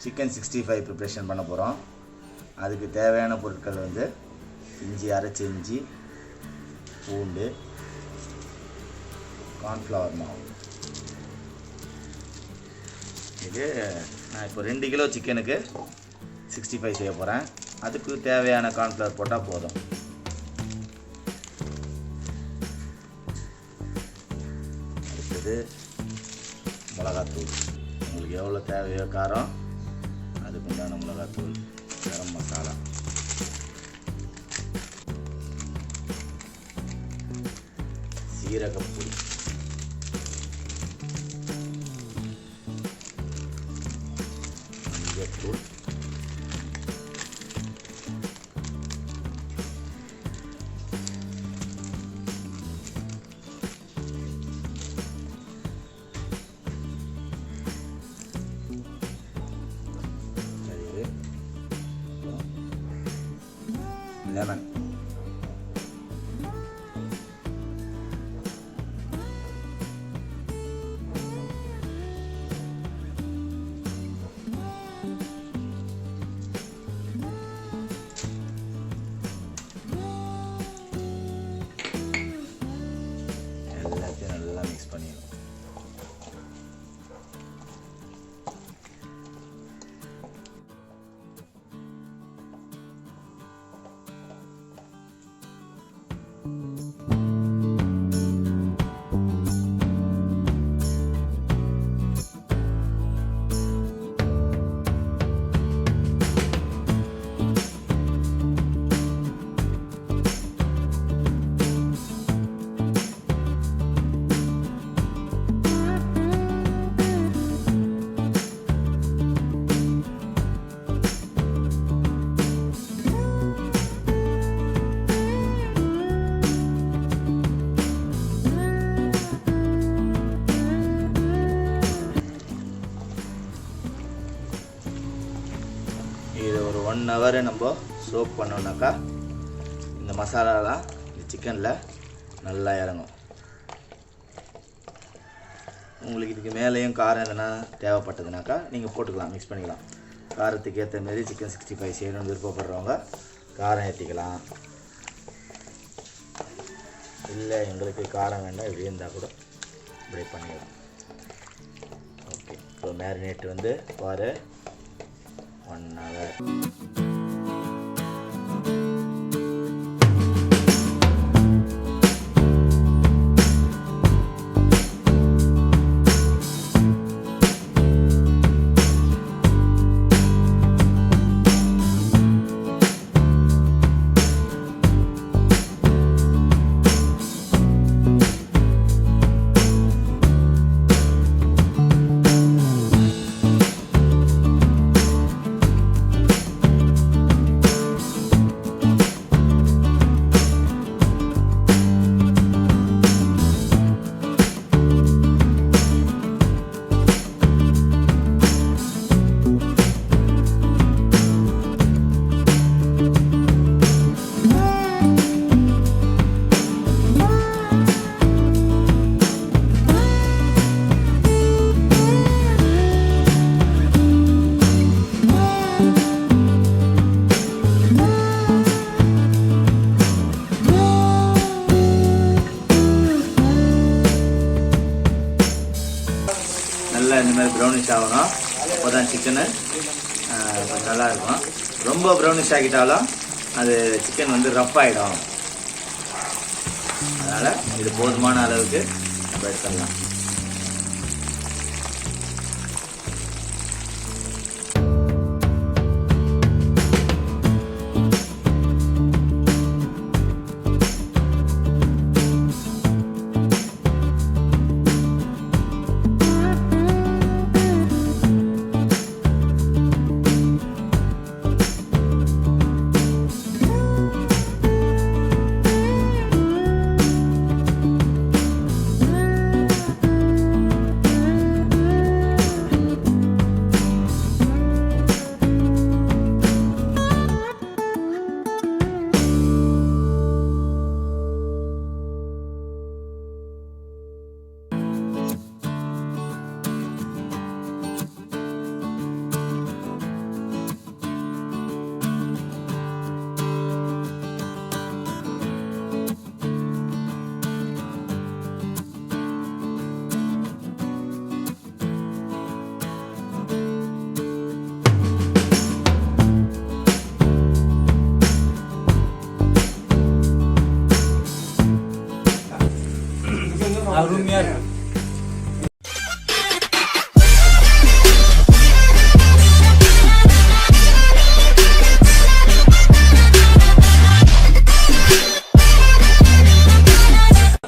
Chicken 65 preparation பண்ண போகிறோம். அதுக்கு தேவையான பொருட்கள் வந்து இஞ்சி, அரைச்ச இஞ்சி, பூண்டு, கார்ன்ஃப்ளவர் மாவு. இது நான் இப்போ 2 கிலோ சிக்கனுக்கு 65 செய்ய போகிறேன். அதுக்கு தேவையான கார்ன்ஃப்ளவர் போட்டால் போதும். அடுத்தது மிளகாத்தூள். உங்களுக்கு எவ்வளோ தேவையோ காரம் அதுக்கு உண்டான மிளகாத்தூள், கரம் மசாலா, சீரகப்பொடி, மஞ்சத்தூள், லெமன். எல்லாத்தையும் நல்லா மிக்ஸ் பண்ணிடணும். இது ஒரு 1 ஹவர் நம்ம சோக் பண்ணோம்னாக்கா இந்த மசாலாலாம் இந்த சிக்கனில் நல்லா இறங்கும். உங்களுக்கு இதுக்கு மேலேயும் காரம் எதனா தேவைப்பட்டதுனாக்கா நீங்கள் போட்டுக்கலாம், மிக்ஸ் பண்ணிக்கலாம். காரத்துக்கு ஏற்ற மாரி சிக்கன் 65 செய்யணும்னு விருப்பப்படுறவங்க காரம் ஏற்றிக்கலாம். இல்லை எங்களுக்கு காரம் வேண்டாம், இப்படி இருந்தால் கூட இப்படி பண்ணிக்கலாம். ஓகே, இப்போ மேரினேட் வந்து பாரு 1 ஹவர். நல்லா இந்த மாதிரி ப்ரௌனிஷ் ஆகணும். அப்போ தான் சிக்கனு கொஞ்சம் நல்லா இருக்கும். ரொம்ப ப்ரௌனிஷ் ஆகிட்டாலும் அது சிக்கன் வந்து ரஃப் ஆகிடும். அதனால் இது போதுமான அளவுக்கு நம்ம எடுத்துடலாம்.